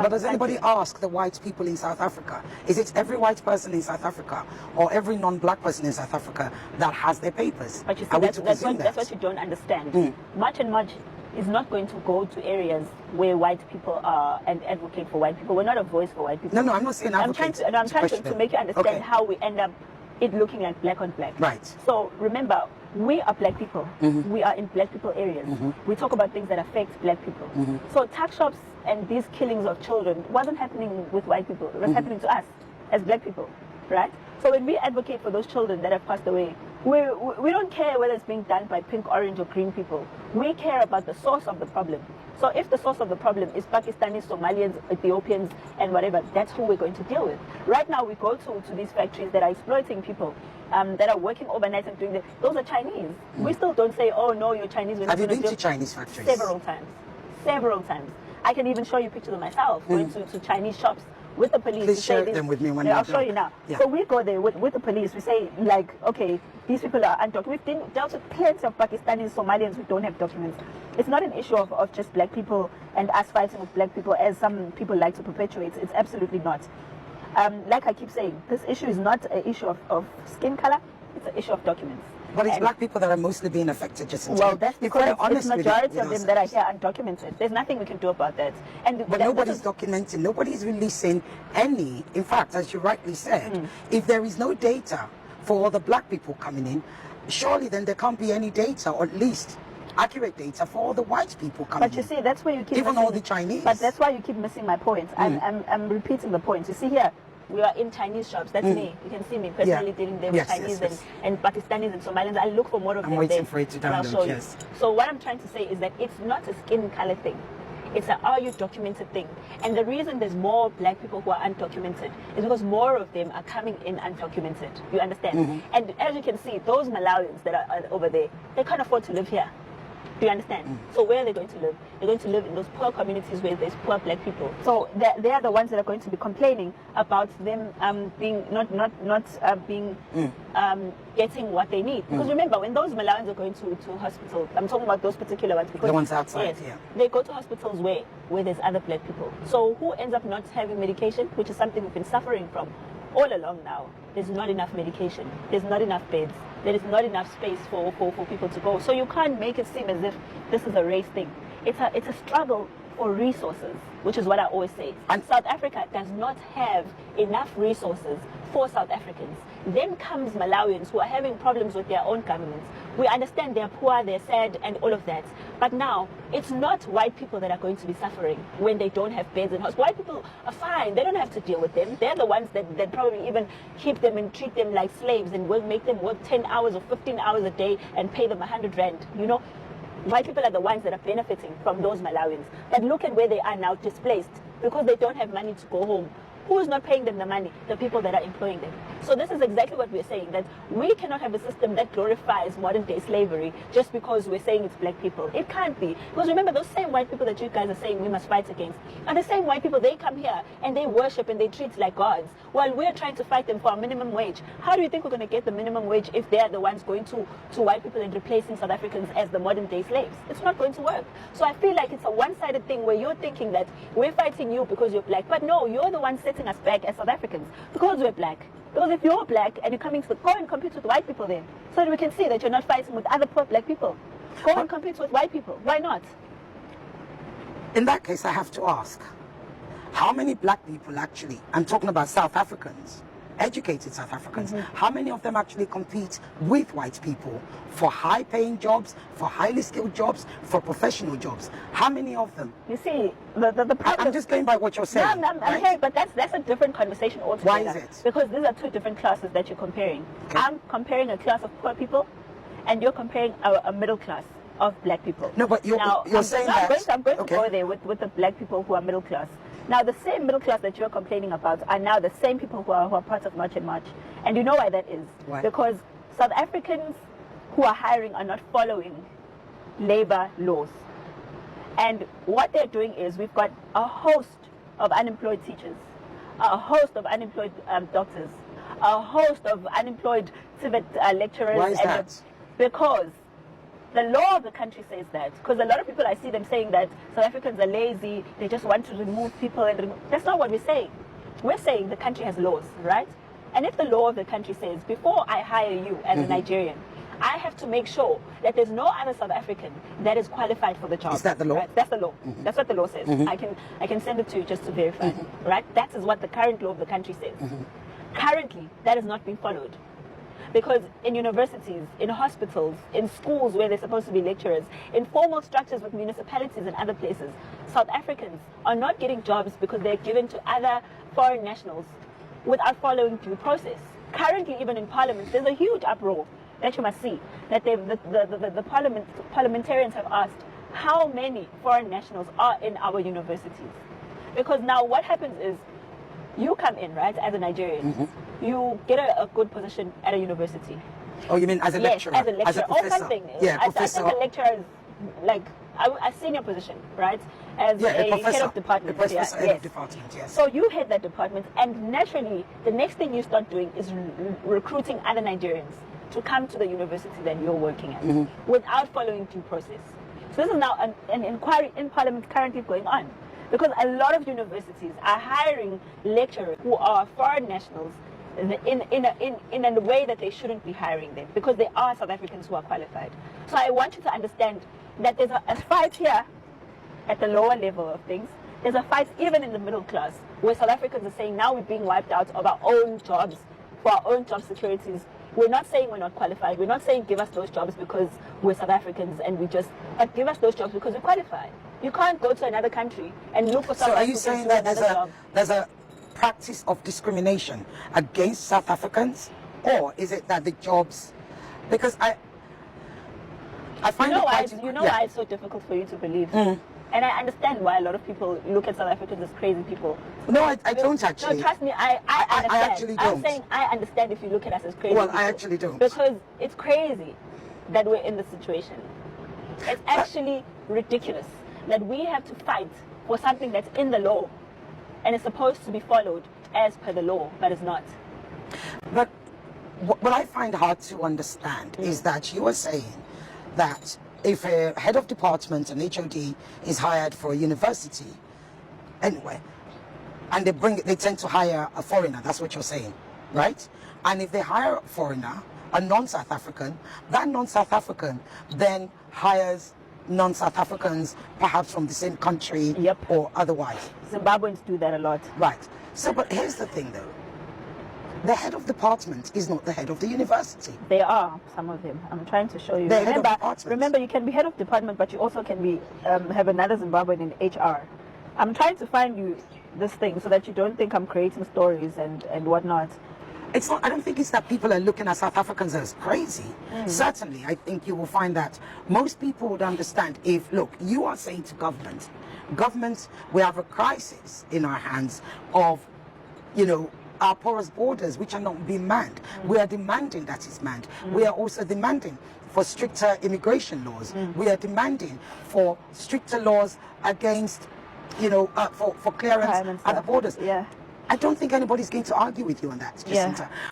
But does anybody ask the white people in South Africa? Is it every white person in South Africa or every non-black person in South Africa that has their papers? But you see, that's what you don't understand. Much and much is not going to go to areas where white people are and advocate for white people. We're not a voice for white people. No, I'm not saying advocate. I'm trying to make you understand how we end up it looking like black on black. Right. So remember, we are black people. We are in black people areas. We talk about things that affect black people. So tuck shops and these killings of children wasn't happening with white people. It was happening to us as black people, right? So when we advocate for those children that have passed away, we don't care whether it's being done by pink, orange, or green people. We care about the source of the problem. So if the source of the problem is Pakistanis, Somalians, Ethiopians, and whatever, that's who we're going to deal with. Right now, we go to these factories that are exploiting people, that are working overnight and doing that. Those are Chinese. We still don't say, oh, no, you're Chinese. Have you been to Chinese factories? Several times. Several times. I can even show you pictures of myself going to Chinese shops with the police. Please share them with me when you're I'll show you now. Yeah. So we go there with the police. We say, like, okay, these people are undocumented. We've dealt with plenty of Pakistanis, Somalians who don't have documents. It's not an issue of just black people and us fighting with black people as some people like to perpetuate. It's absolutely not. Like I keep saying, this issue is not an issue of skin color. It's an issue of documents. But it's black people that are mostly being affected, Jacinta. Well, that's because it's the majority of them that are here undocumented. There's nothing we can do about that. But nobody's documenting, nobody's releasing any. In fact, as you rightly said, if there is no data for all the black people coming in, surely then there can't be any data, or at least accurate data for all the white people coming in. But you see, that's where you keep even all the Chinese. But that's why you keep missing my point. I'm repeating the point. You see here, we are in Chinese shops. That's me. You can see me personally dealing there with Chinese and Pakistanis and Somalians. I look for more of them. I'm waiting for it to download. Yes. So what I'm trying to say is that it's not a skin color thing. It's an are you documented thing. And the reason there's more black people who are undocumented is because more of them are coming in undocumented. You understand? And as you can see, those Malawians that are over there, they can't afford to live here. Do you understand? So where are they going to live? They're going to live in those poor communities where there's poor black people. So they are the ones that are going to be complaining about them being getting what they need. Because remember, when those Malawians are going to hospital, I'm talking about those particular ones. Because, the ones outside, they go to hospitals where there's other black people. So who ends up not having medication, which is something we've been suffering from all along now? There's not enough medication. There's not enough beds. There is not enough space for people to go. So you can't make it seem as if this is a race thing. It's a struggle for resources, which is what I always say. And South Africa does not have enough resources for South Africans. Then comes Malawians who are having problems with their own governments. We understand they're poor, they're sad, and all of that. But now, it's not white people that are going to be suffering when they don't have beds in hospitals. White people are fine. They don't have to deal with them. They're the ones that probably even keep them and treat them like slaves and will make them work 10 hours or 15 hours a day and pay them 100 rand. You know, white people are the ones that are benefiting from those Malawians. But look at where they are now, displaced, because they don't have money to go home. Who's not paying them the money? The people that are employing them. So this is exactly what we're saying, that we cannot have a system that glorifies modern day slavery just because we're saying it's black people. It can't be. Because remember, those same white people that you guys are saying we must fight against are the same white people. They come here and they worship and they treat like gods while we're trying to fight them for a minimum wage. How do you think we're going to get the minimum wage if they're the ones going to white people and replacing South Africans as the modern day slaves? It's not going to work. So I feel like it's a one-sided thing where you're thinking that we're fighting you because you're black. But no, you're the one setting us back as South Africans because we're black. Because if you're black and you're coming to go and compete with white people then, so that we can see that you're not fighting with other poor black people. Go and compete with white people. Why not? In that case, I have to ask, how many black people actually, I'm talking about South Africans, educated South Africans, how many of them actually compete with white people for high-paying jobs, for highly skilled jobs, for professional jobs? How many of them? You see, the problem... I'm just going by what you're saying. No, I'm hearing, but that's a different conversation altogether. Why is it? Because these are two different classes that you're comparing. Okay. I'm comparing a class of poor people, and you're comparing a middle class of black people. No, but you're saying that... I'm going to go there with the black people who are middle class. Now, the same middle class that you're complaining about are now the same people who are part of March and March. And you know why that is? Why? Because South Africans who are hiring are not following labor laws. And what they're doing is we've got a host of unemployed teachers, a host of unemployed doctors, a host of unemployed civic lecturers. Why is that? Because The law of the country says that, because a lot of people, I see them saying that South Africans are lazy, they just want to remove people. That's not what we're saying. We're saying the country has laws, right? And if the law of the country says, before I hire you as a Nigerian, I have to make sure that there's no other South African that is qualified for the job. Is that the law? Right? That's the law. That's what the law says. I can send it to you just to verify. Right? That is what the current law of the country says. Currently, that is not being followed. Because in universities, in hospitals, in schools where they're supposed to be lecturers, in formal structures with municipalities and other places, South Africans are not getting jobs because they're given to other foreign nationals without following due process. Currently, even in Parliament, there's a huge uproar that you must see, that the parliamentarians have asked how many foreign nationals are in our universities. Because now what happens is, you come in, right, as a Nigerian, you get a good position at a university. Oh, you mean as a lecturer? Yes, as a lecturer, or something. Yeah, I professor. think a lecturer is like a senior position, right? As a head of department. The professor, head of department, yes. So you head that department, and naturally, the next thing you start doing is recruiting other Nigerians to come to the university that you're working at without following due process. So this is now an inquiry in Parliament currently going on, because a lot of universities are hiring lecturers who are foreign nationals in a way that they shouldn't be hiring them, because there are South Africans who are qualified. So I want you to understand that there's a fight here at the lower level of things. There's a fight even in the middle class, where South Africans are saying now we're being wiped out of our own jobs, for our own job securities. We're not saying we're not qualified. We're not saying give us those jobs because we're South Africans and but give us those jobs because we're qualified. You can't go to another country and look for someone. So are you saying that there's a practice of discrimination against South Africans, or is it that the jobs? Because I find why it's so difficult for you to believe. And I understand why a lot of people look at South Africans as crazy people. No, I don't actually. No, trust me, I understand. I actually don't. I'm saying I understand if you look at us as crazy. Well, people, I actually don't. Because it's crazy that we're in this situation. It's actually ridiculous that we have to fight for something that's in the law and is supposed to be followed as per the law, but it's not. But what I find hard to understand is that you are saying that if a head of department, an HOD, is hired for a university, anyway, and they tend to hire a foreigner, that's what you're saying, right? And if they hire a foreigner, a non-South African, that non-South African then hires non-South Africans, perhaps from the same country or otherwise. Zimbabweans do that a lot. Right. So, but here's the thing though. The head of department is not the head of the university. They are, some of them. I'm trying to show you. Remember, you can be head of department, but you also can be have another Zimbabwean in HR. I'm trying to find you this thing so that you don't think I'm creating stories and whatnot. It's not. I don't think it's that people are looking at South Africans as crazy. Certainly, I think you will find that most people would understand if, look, you are saying to government, we have a crisis in our hands of, our porous borders, which are not being manned. We are demanding that it's manned. We are also demanding for stricter immigration laws. We are demanding for stricter laws against, for clearance at the borders. Yeah. I don't think anybody's going to argue with you on that, Jacinta.